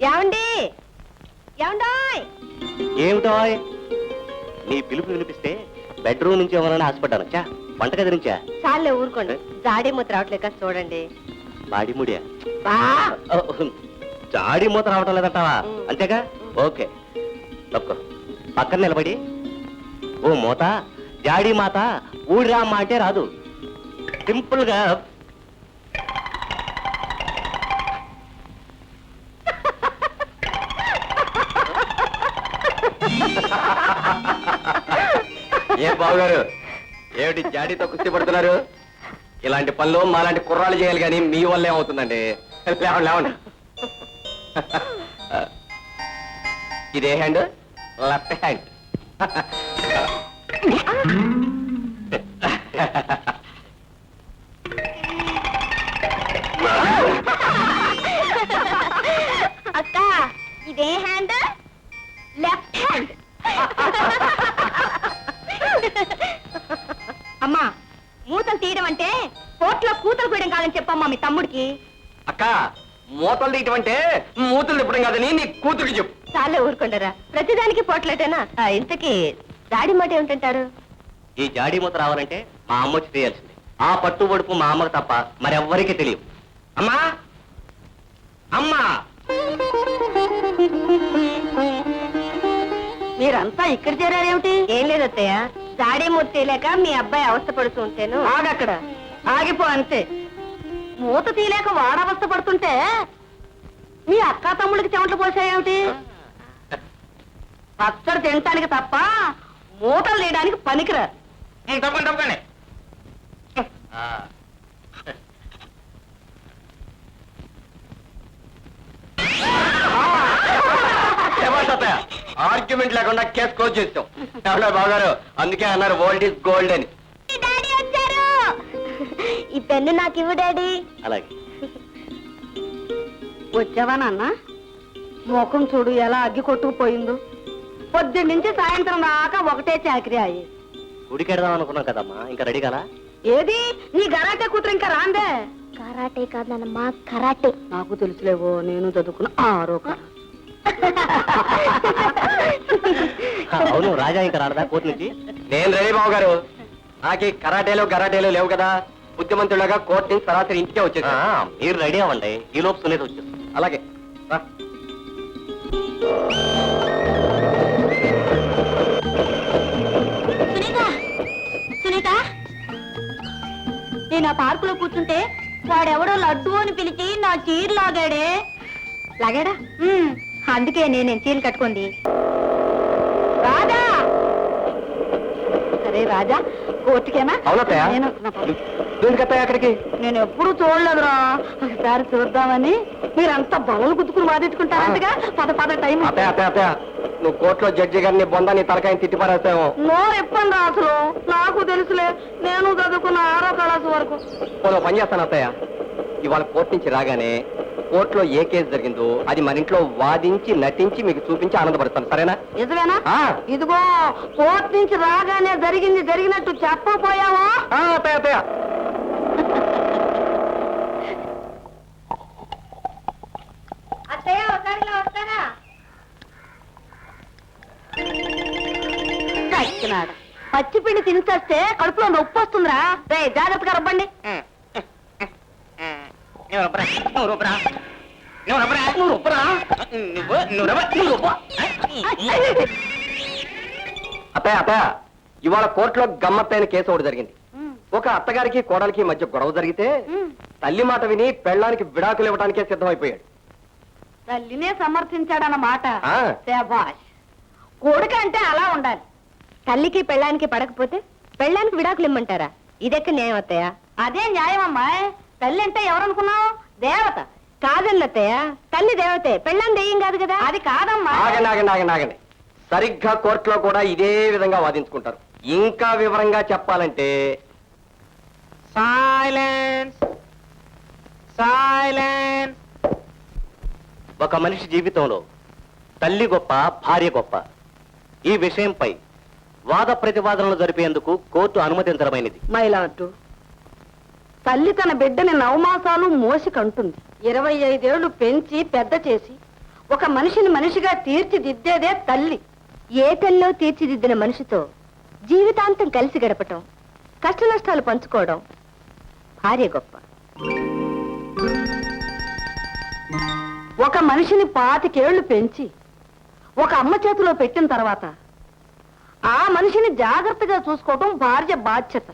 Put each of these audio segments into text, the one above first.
ఏమండి ఏమండోయ్ ఏమిటో నీ పిలుపు వినిపిస్తే బెడ్రూమ్ నుంచి ఏమన్నా ఆశపడ్డాను చా వంటగది నుంచా చాలే ఊరుకోండి జాడీ మూత రావట్లేక చూడండి బాడీ ముడియా జాడీ మూత రావటం లేదంటావా అంతేగా ఓకే నొక్కో పక్కన నిలబడి ఓ మూత జాడీ మాత ఊడిరామ్మ అంటే రాదు సింపుల్ గా ఏ బావగారు ఏమిటి జాడీతో కుస్తీ పడుతున్నారు? ఇలాంటి పనులు మాలాంటి కుర్రాళ్ళు చేయాలి కానీ మీ వల్ల ఏమవుతుందండి? లేవండి లేవండి. ఇదే హ్యాండ్ లెఫ్ట్ హ్యాండ్. అక్క ఇదే హ్యాండ్ లెఫ్ట్ హ్యాండ్. అమ్మా మూతలు తీయడం అంటే కోట్లో కూతలు కూయడం కాదని చెప్పమ్మా మీ తమ్ముడికి. అక్క మూతలు తీయటం అంటే మూతలు తిప్పడం కాదని నీ కూతురికి చెప్పు. చాలే ఊరుకుంటారా ప్రతిదానికి పోట్లేటేనా? ఇంతకీ జాడి మాట ఏమిటంటారు? ఈ జాడీ మూత రావాలంటే మా అమ్మ వచ్చి తీయాల్సింది. ఆ పట్టు పొడుపు మా అమ్మకు తప్ప మరెవ్వరికీ తెలియదు. అమ్మా అమ్మా మీరంతా ఇక్కడ చేరారేమిటి? ఏం లేదు అత్తయ్య, జాడీ మూత తీయలేక మీ అబ్బాయి అవస్థ పడుతూ ఉంటేను. ఆగక్కడ ఆగిపో అంతే. మూత తీయలేక వాడవస్థ పడుతుంటే మీ అక్క తమ్ముడికి చెమటలు పోసాయేమిటి? పచ్చడి తినటానికి తప్ప మూతలు తీయడానికి పనికిరారు. తప్పండి తప్పండి. ఆర్గ్యుమెంట్ లేకుండా కేసు క్లోజ్ చేస్తాం. ఎవరో బాగారు అందుకే అన్నారు ఓల్డ్ ఈజ్ గోల్డ్ అని. ఈ పెన్ను నాకు ఇవ్వు డాడీ. అలాగే వచ్చావా నాన్న? ముఖం చూడు ఎలా అగ్గి కొట్టుకుపోయిందో. పొద్దున్న నుంచి సాయంత్రం దాకా ఒకటే చాకరీ అయ్యి. గుడికెడదాం అనుకున్నాం కదమ్మా, ఇంకా రెడీ కదా? ఏది నీ గరాటే కూతురు ఇంకా రాందే? Karate కాదన్నమ్మా karate. నాకు తెలుసులేవో, నేను చదువుకున్న ఆరోక. అవును రాజా ఇంకా రాడదా కోర్టు నుంచి? నేను రెడీ బాబు గారు. నాకు కరాటేలు గరాటేలు లేవు కదా. బుద్ధిమంతుడుగా కోర్టు నుంచి సరాసరి ఇంటికే వచ్చేది. మీరు రెడీ అవ్వండి, ఈ లోపు సునీత వచ్చేది. అలాగే సునీత, నేను ఆ పార్కులో కూర్చుంటే వాడెవడో లడ్డు అని పిలిచి నా చీర లాగాడే. లాగాడా? అందుకే నేను చీరలు కట్టుకుంది. రాజా సరే రాజా కోర్టుకేనా? అక్కడికి నేను ఎప్పుడు చూడలేదురా, ఒకసారి చూద్దామని. మీరంతా బలలు గుద్దుకుని వాదించుకుంటారంటగా. పద పద టైం. నువ్వు కోర్టులో జడ్జి గారిని బొందాన్ని తలకాయని తిట్టిపారేస్తావు. నోరు ఎప్పండి అసలు. నాకు తెలుసులే, నేను చదువుకున్న 6వ క్లాసు వరకు. పని చేస్తాను అత్తయ్య. ఇవాళ కోర్టు నుంచి రాగానే కోర్టులో ఏ కేసు జరిగిందో అది మన ఇంట్లో వాదించి నటించి మీకు చూపించి ఆనందపడతాను. సరేనా? నిజమేనా? ఇదిగో కోర్టు నుంచి రాగానే జరిగింది జరిగినట్టు చెప్పపోయావా? అత్తయ్య అత్తయ్య అత్తయ్య ఒకసారిలో వస్తారా? పచ్చిపిండి తినిచేస్తే కడుపులో నొప్పి వస్తుందిరా. రే జాగ్రత్తగా రబ్బండి. అత్తయ్య అత్తయ్య ఇవాళ కోర్టులో గమ్మత్తైన కేసు ఒకటి జరిగింది. ఒక అత్తగారికి కోడలికి మధ్య గొడవ జరిగితే తల్లి మాట విని పెళ్ళానికి విడాకులు ఇవ్వడానికే సిద్ధమైపోయాడు. తల్లినే సమర్థించాడన్నమాట. శభాష్. కొడుకు అంటే అలా ఉండాలి. తల్లికి పెళ్ళానికి పడకపోతే పెళ్ళానికి విడాకులు ఇమ్మంటారా? ఇదెక్క న్యాయం అత్తయ్య? అదే న్యాయం అమ్మాయి. తల్లి అంటే ఎవరనుకున్నావు? దేవత. కాదండి అత్తయ్య, తల్లి దేవతే, పెళ్ళాన్ని దెయ్యం కాదు కదా. అది కాదమ్మా. ఆగండి ఆగండి ఆగండి ఆగండి. సరిగ్గా కోర్టులో కూడా ఇదే విధంగా వాదించుకుంటారు. ఇంకా వివరంగా చెప్పాలంటే సైలెన్స్ సైలెన్స్. ఒక మనిషి జీవితంలో తల్లి గొప్ప, భార్య గొప్ప. ఈ విషయంపై వాద ప్రతివాదనలు జరిపేందుకు కోర్టు అనుమతించడమైనది. మైలాటు తల్లి తన బిడ్డని 9 మాసాలు మోసి కంటుంది. 25 ఏళ్లు పెంచి పెద్ద చేసి ఒక మనిషిని మనిషిగా తీర్చిదిద్దేదే తల్లి. ఏ తల్లో తీర్చిదిద్దిన మనిషితో జీవితాంతం కలిసి గడపటం, కష్ట నష్టాలు పంచుకోవడం భార్య గొప్ప. ఒక మనిషిని 25 ఏళ్లు పెంచి ఒక అమ్మ చేతిలో పెట్టిన తర్వాత ఆ మనిషిని జాగ్రత్తగా చూసుకోవటం భార్య బాధ్యత.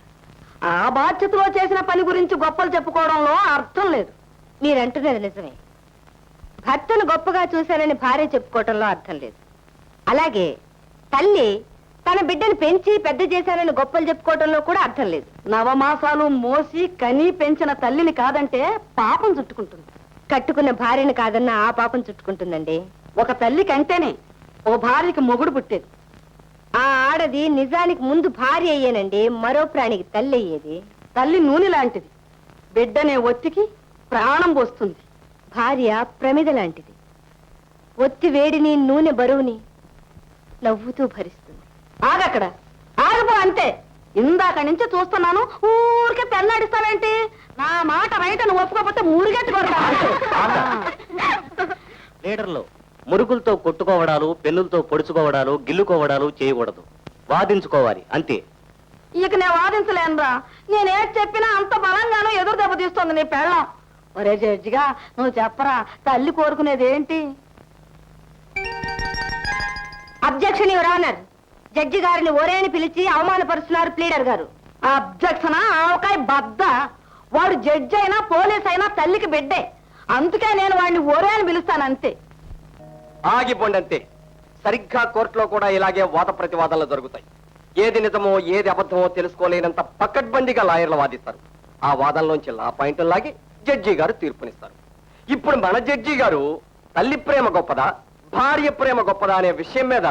ఆ బాధ్యతలో చేసిన పని గురించి గొప్పలు చెప్పుకోవడంలో అర్థం లేదు. మీరంటున్నది నిజమే. భర్తను గొప్పగా చూశానని భార్య చెప్పుకోవటంలో అర్థం లేదు. అలాగే తల్లి తన బిడ్డను పెంచి పెద్ద చేశానని గొప్పలు చెప్పుకోవటంలో కూడా అర్థం లేదు. 9 మాసాలు మోసి కని పెంచిన తల్లిని కాదంటే పాపం చుట్టుకుంటుంది. కట్టుకున్న భార్యని కాదన్న ఆ పాపం చుట్టుకుంటుందండి. ఒక తల్లి కంటేనే ఓ భార్యకి మొగుడు పుట్టేది. ఆ ఆడది నిజానికి ముందు భార్య అయ్యేనండి, మరో ప్రాణికి తల్లి అయ్యేది. తల్లి నూనె లాంటిది, బిడ్డనే ఒత్తికి ప్రాణం పోస్తుంది. భార్య ప్రమిద లాంటిది, ఒత్తి వేడిని నూనె బరువుని నవ్వుతూ భరిస్తుంది. ఆగక్కడ, ఆగపో అంతే. ఇందాక నుంచి చూస్తున్నాను, ఊరికే పెళ్ళాడిస్తావేంటి? నా మాట రైట్ నువ్వు ఒప్పుకోకపోతే మూడిగట్టి కొడతా. లీడర్లు మురుగులతో కొట్టుకోవడాలు, పెన్నులతో పొడుచుకోవడాలు, గిల్లుకోవడాలు చేయకూడదు. వాదించుకోవాలి అంతే. ఇక నేను వాదించలేనురా. నేనేది చెప్పినా అంత బలంగానూ ఎదురు దెబ్బ తీస్తోంది నీ పెళ్ళం. ఒరే జడ్జిగా నువ్వు చెప్పరా, తల్లి కోరుకునేది ఏంటి? Objection your honour. జడ్జి గారిని ఒరేని పిలిచి అవమానపరుస్తున్నారు ప్లీడర్ గారు. అబ్జెక్షన్ ఆవకాయ బద్ద. వాడు జడ్జి అయినా పోలీస్ అయినా తల్లికి బిడ్డే. అందుకే నేను వాడిని ఒరే అని పిలుస్తాను అంతే. ఆగిపోండి అంతే. సరిగ్గా కోర్టులో కూడా ఇలాగే వాద ప్రతివాదాలు జరుగుతాయి. ఏది నిజమో ఏది అబద్ధమో తెలుసుకోలేనంత పకడ్బందీగా లాయర్లు వాదిస్తారు. ఆ వాదనలోంచి లా పాయింట్లు లాగి జడ్జి గారు తీర్పునిస్తారు. ఇప్పుడు మన జడ్జి గారు తల్లి ప్రేమ గొప్పదా, భార్య ప్రేమ గొప్పదా అనే విషయం మీద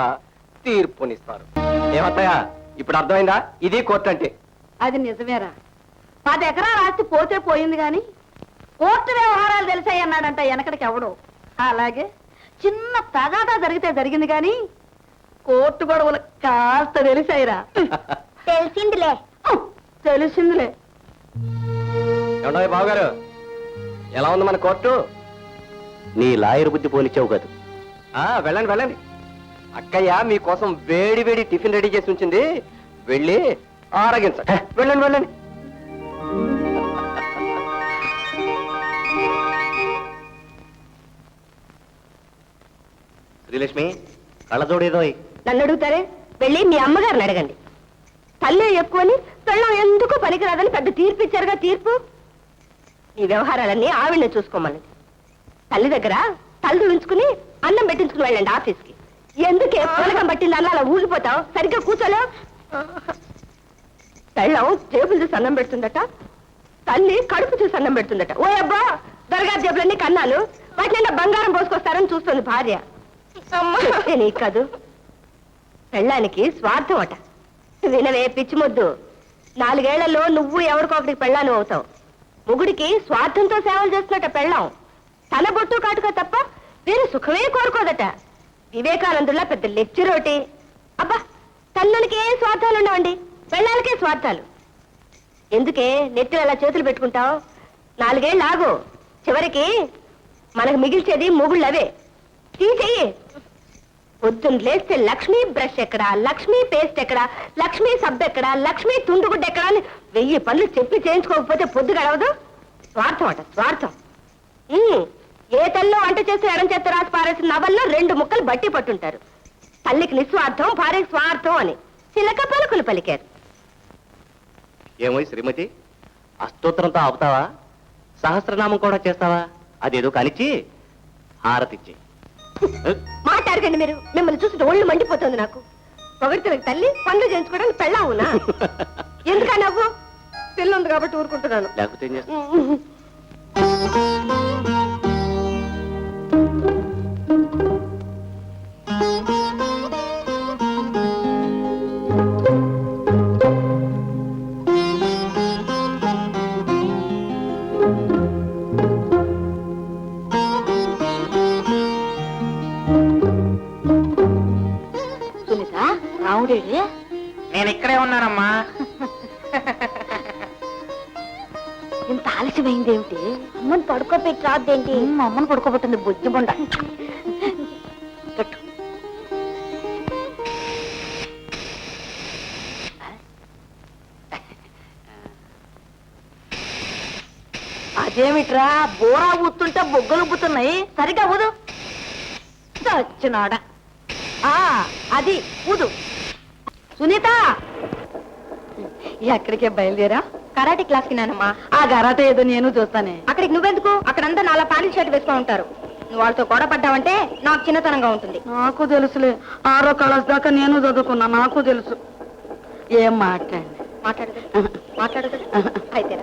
తీర్పునిస్తారు. ఏమత్తయ్యా, ఇప్పుడు అర్థమైందా? ఇది కోర్టు అంటే. అది నిజమేరా. 10 ఎకరాలు ఆస్తి పోతే పోయింది గాని కోర్టు వ్యవహారాలు తెలిసాయి అన్నాడంట వెనకడికి ఎవడు. అలాగే చిన్న తగాదా జరిగితే జరిగింది గాని కోర్టు గొడవలు కాస్త తెలిసాయిరా. తెలిసిందిలే తెలిసిందిలే. ఏమండోయ్ బావగారు, ఎలా ఉంది మన కోర్టు? నీ లాయర్ బుద్ధి పోనిచ్చావు కాదు. వెళ్ళండి వెళ్ళండి. అక్కయ్య మీకోసం వేడి వేడి టిఫిన్ రెడీ చేసి ఉంచింది, వెళ్ళి ఆరగించండి. వెళ్ళండి వెళ్ళండి. శ్రీలక్ష్మి, కళ్ళజోడేదో. నన్ను అడుగుతారే, వెళ్ళి మీ అమ్మగారిని అడగండి. తల్లే ఎక్కువని పెళ్ళం ఎందుకు పనికిరాదని పెద్ద తీర్పు ఇచ్చారుగా. తీర్పు ఈ వ్యవహారాలన్నీ ఆవిడని చూసుకోమని. తల్లి దగ్గర తల్లి ఉంచుకుని అన్నం పెట్టించుకుని వెళ్ళండి ఆఫీస్కి. ఎందుకే పొలకం పట్టింది అలా అలా ఊగిపోతావు? సరిగ్గా కూర్చోలేవు. పెళ్ళం జేబులు చూసి అన్నం పెడుతుందట, తల్లి కడుపు చూసి అన్నం పెడుతుందట. ఓ అబ్బా, దొరగా జేబులన్నీ కన్నాలు, వాటిని బంగారం పోసుకొస్తారని చూస్తుంది భార్య. నీకు కాదు, పెళ్ళానికి స్వార్థం అట. వినవే పిచ్చి మొద్దు, 4 ఏళ్లలో నువ్వు ఎవరికొకటికి పెళ్ళాను అవుతావు. మొగుడికి స్వార్థంతో సేవలు చేస్తున్నట్ట పెళ్ళాం. తన బొట్టు కాటుక తప్ప వేరే సుఖమే కోరుకోదట. వివేకానందులా పెద్ద లెక్చర్ ఒకటి. అబ్బా, తల్లులకి ఏం స్వార్థాలు ఉండవండి, పెళ్ళాలకే స్వార్థాలు. ఎందుకే నెత్తిన అలా చేతులు పెట్టుకుంటావు? 4 ఏళ్ళు ఆగు, చివరికి మనకు మిగిల్చేది మొగుళ్ళు అవే. తీసేయి. పొద్దున్న లేస్తే లక్ష్మీ బ్రష్ ఎక్కడా, లక్ష్మీ పేస్ట్ ఎక్కడా, లక్ష్మీ సబ్బు ఎక్కడా, లక్ష్మీ తుండుగుడ్డ ఎక్కడా అని 1000 పనులు చెప్పి చేయించుకోకపోతే పొద్దు గడవదు. స్వార్థం అట, స్వార్థం. ఏ తల్లో వంట చేస్తే ఎడం చేత రాసి పారేసిన నవల్లో 2 ముక్కలు బట్టి పట్టుంటారు. తల్లికి నిస్వార్థం, భార్యకి స్వార్థం అని చిలక పలుకులు పలికారు. ఏమో శ్రీమతి, అష్టోత్తరంతో ఆపుతావా? సహస్రనామం కూడా చేస్తావా? అదేదో కానిచ్చి హారతిచ్చి మాట్లాడకండి మీరు. మిమ్మల్ని చూసి ఒళ్ళు మండిపోతుంది నాకు. పొగడితే తల్లి పనులు చేయించుకోవడానికి పెళ్ళావునా? ఎందుకని నవ్వు? పిల్ల ఉంది కాబట్టి ఊరుకుంటున్నాను. లేకపోతే రాముడేడి? నేను ఇక్కడే ఉన్నానమ్మా. ఆలస్యమైంది ఏమిటి? అమ్మని పడుకోబెట్టి రాదేంటి? అమ్మని పడుకోబెట్టింది బుజ్జి బొండ. పెట్టు. అదేమిట్రా బోరా ఊతుంటే బొగ్గలు ఉబ్బుతున్నాయి, సరిగా ఊదు. వచ్చినాడా అది ఊదు. సునీత, ఎక్కడికే బయలుదేరా? కరాటే క్లాస్ కి నానమ్మా. ఆ కరాటే ఏదో నేను చూస్తానే. అక్కడికి నువ్వెందుకు? అక్కడంతా నాలా ప్యాంటు షర్ట్ వేసుకొని ఉంటారు. నువ్వు వాళ్ళతో గొడవ పడ్డావంటే నాకు చిన్నతనంగా ఉంటుంది. నాకు తెలుసులే, 6వ క్లాస్ దాకా నేను చదువుకున్నా, నాకు తెలుసు. ఏం మాట్లాడదు మాట్లాడదు అయితే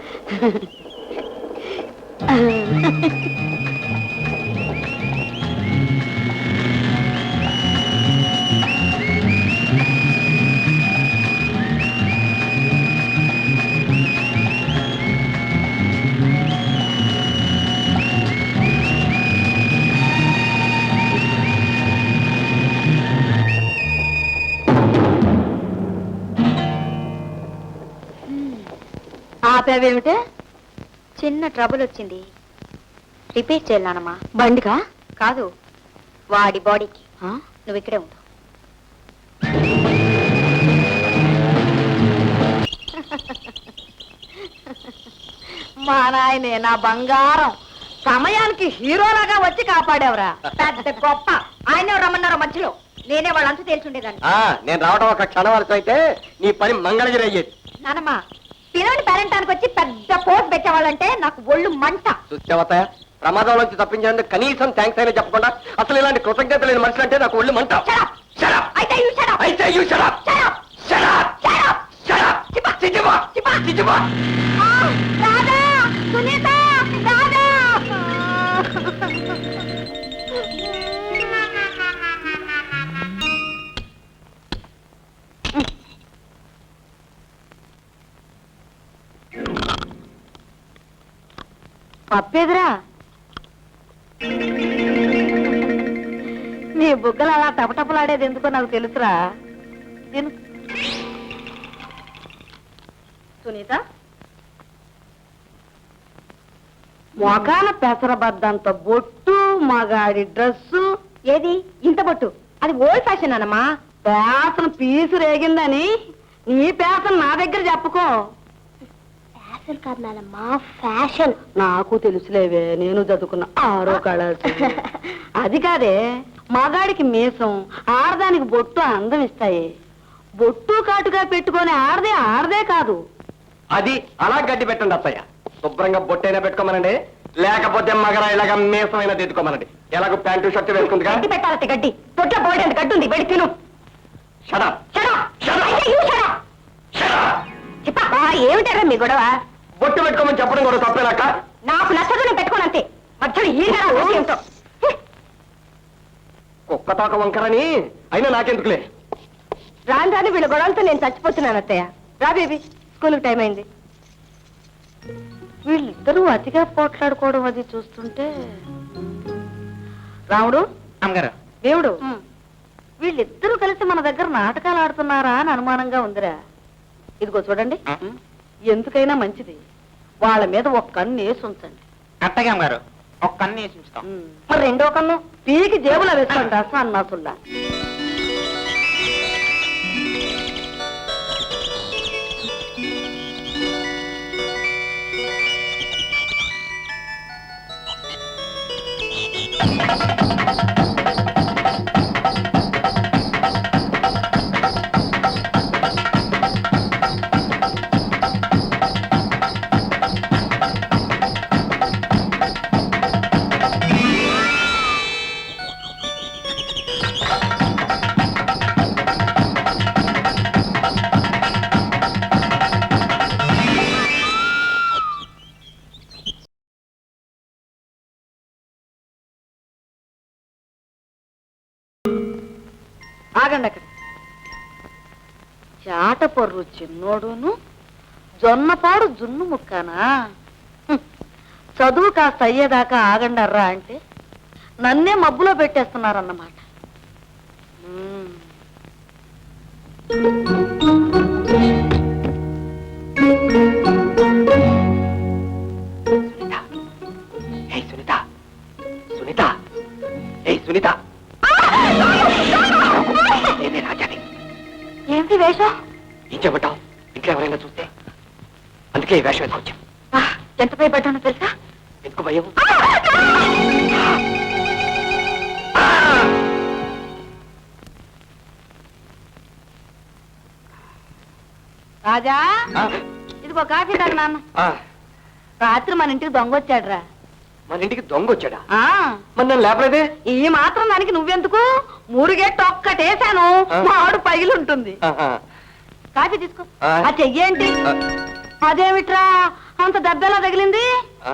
ఆపేవేమిటే? చిన్న ట్రబుల్ వచ్చింది, రిపేర్ చేయాలనమ్మా. బండికా? కాదు, వాడి బాడీకి. నువ్వు ఇక్కడే ఉండు. మా నాయనే, నా బంగారం, సమయానికి హీరోలాగా వచ్చి కాపాడేవరా. పెద్ద గొప్ప. ఆయన రమ్మన్నారో మధ్యలో, నేనే వాళ్ళంతా తేల్చుండేదాన్ని. నేను రావడం ఒక క్షణవరకు అయితే నీ పని మంగళగిరి అయ్యేది. నానమ్మా, పిల్లల్ని పేరెంటానికి వచ్చి పెద్ద పోస్ట్ పెట్టేవాళ్ళంటే నాకు ఒళ్ళు మంట. చూసావత, ప్రమాదం నుంచి తప్పించేందుకు కనీసం థ్యాంక్స్ అయినా చెప్పకుండా అసలు ఇలాంటి కృతజ్ఞత లేని మనుషులు అంటే నాకు ఒళ్ళు మంట. పప్పేదిరా, నీ బుగ్గలు అలా టపటపలాడేది ఎందుకో నాకు తెలుసురా. తిను. సునీత, మొగాన పెసరబద్దంత బొట్టు, మగాడి డ్రెస్సు. ఏది ఇంత బొట్టు? అది ఓల్డ్ ఫ్యాషన్ అన్నమా. పేసన పీసు రేగిందని నీ పేసన నా దగ్గర చెప్పుకో. ఫ్యాషన్ కాదు నానమ్మా, ఫ్యాషన్. నాకు తెలుసులేవే, నేను చదువుకున్న 6వ క్లాస్. అది కాదే, మగాడికి మీసం, ఆడదానికి బొట్టు అందం ఇస్తాయి. బొట్టు కాటుగా పెట్టుకొని ఆడదే కాదు. అది అలా గడ్డి పెట్టండి అత్తయ్య. శుభ్రంగా బొట్టైనా పెట్టుకోమనండి, లేకపోతే మగర ఇలాగా మీసమైనా తెచ్చుకోమనండి. ఎలాగో ప్యాంటు షర్ట్ వేసుకుందిగా. గడ్డి పెట్టాలి, గడ్డి. పొట్ల పోయేంత గడ్డి ఉంది, వెళ్ళి తిను. ఏమిటారా మీ గొడవ? బొట్టు పెట్టుకోమని చెప్పడం కూడా తప్పేనాక? నాకు నచ్చదు, నేను పెట్టుకోనంతే. మధ్యలో ఏమిటో కుక్క తోక వంకరని అయినా నాకెందుకులే. రాను వీళ్ళ గొడవలతో నేను చచ్చిపోతున్నాను అత్తయ్య. రా బేబీ, స్కూల్కి టైం అయింది. వీళ్ళిద్దరూ అతిగా పోట్లాడుకోవడం అది చూస్తుంటే, రాముడు దేవుడు, వీళ్ళిద్దరూ కలిసి మన దగ్గర నాటకాలు ఆడుతున్నారా అని అనుమానంగా ఉందిరా. ఇదిగో చూడండి, ఎందుకైనా మంచిది వాళ్ళ మీద ఒక కన్ను వేసి ఉంచండి. అట్టగా గారు, ఒక కన్ను వేసి ఉంచుతాం. మరి రెండో కన్ను పీకి జేబులో వేసుకోండి అసలు అన్నాసుల్లా. ఆగండి అక్కడ. చాటపొర్రు చిన్నోడును, జొన్నపాడు జున్ను ముక్కానా? చదువు కాస్త అయ్యేదాకా ఆగండర్రా అంటే నన్నే మబ్బులో పెట్టేస్తున్నారన్నమాట. ఎవరైనా చూస్తే అందుకే ఈ వేషం ఎత్తుకొచ్చాం. ఎంత భయపడ్డానో తెలుసా? ఎందుకు భయం? రాజా ఆ, ఇదిగో కాఫీ తాగు నాన్న. ఆ, రాత్రి మన ఇంటికి దొంగ వచ్చాడురా. మన ఇంటికి దొంగ వచ్చాడా? ఆ, మరి నన్ను లేపలేదే? ఈ మాత్రం దానికి నువ్వెందుకు? మూరుగేట్టు ఒక్కటేసాను, ఆ. మాడు పగిలి ఉంటుంది. ఆహా. కాఫీ తీసుకో. ఆ. ఆ చెయ్యేంటి? ఆ, అదేమిట్రా అంత దెబ్బలా తగిలింది? ఆ,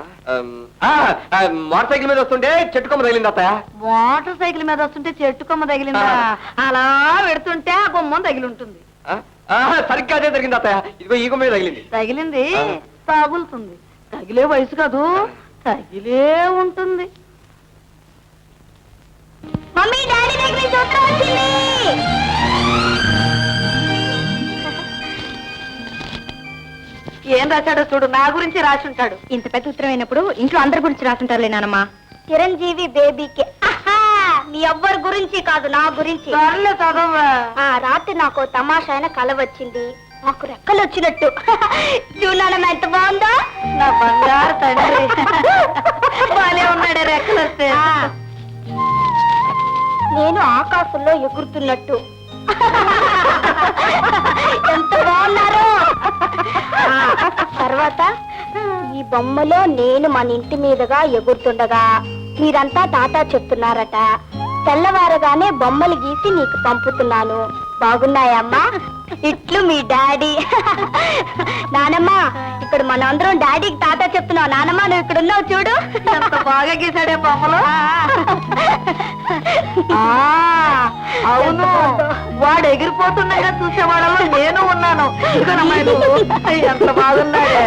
మోటార్ సైకిల్ మీద వస్తుంటే చెట్టు కొమ్మ తగిలింది అత్తయ్య. మోటార్ సైకిల్ మీద వస్తుంటే చెట్టు కొమ్మ తగిలిందా? ఆ. అలా పెడుతుంటే ఆ బొమ్మ తగిలి ఉంటుంది. ఆ, ఆ, సరిగ్గా అదే జరిగింది అత్తయ్య. ఇదిగో ఈ కొమ్మ మీద తగిలింది. తగిలింది ఆ. తగులుతుంది. తగిలే వయసు కాదు, తగిలే ఉంటుంది. మమ్మీ డాడీ దగ్గర నుంచి ఉత్తరం వచ్చింది. ఏం రాశాడో చూడు, నా గురించి రాసి ఉంటాడు. ఇంత పెద్ద ఉత్తరం అయినప్పుడు ఇంట్లో అందరి గురించి రాసుంటారులే నానమ్మా. చిరంజీవి బేబీకి మీ ఎవ్వరి గురించి కాదు, నా గురించి. ఆ రాత్రి నాకు తమాషా అయిన కల వచ్చింది. నాకు రెక్కలు వచ్చినట్టు. చూడాలమ్మ ఎంత బాగుందో. నా బంగారు తండ్రి బాలే ఉన్నాడే రెక్కలు వస్తే. నేను ఆకాశంలో ఎగురుతున్నట్టు. ఎంత బాగున్నారు. తర్వాత ఈ బొమ్మలో నేను మన ఇంటి మీదుగా ఎగురుతుండగా మీరంతా టాటా చెప్తున్నారట. తెల్లవారగానే బొమ్మలు గీసి నీకు పంపుతున్నాను. బాగున్నాయమ్మా? ఇట్లు మీ డాడీ. నానమ్మ, ఇక్కడ మన అందరం డాడీకి టాటా చెప్తున్నావు. నానమ్మ నువ్వు ఇక్కడ ఉన్నావు చూడు. ఎంత బాగా గీసాడే బొమ్మలు. అవును, వాడు ఎగిరిపోతుండగా చూసేవాళ్ళలో నేను ఉన్నాను. ఎంత బాగున్నాడే.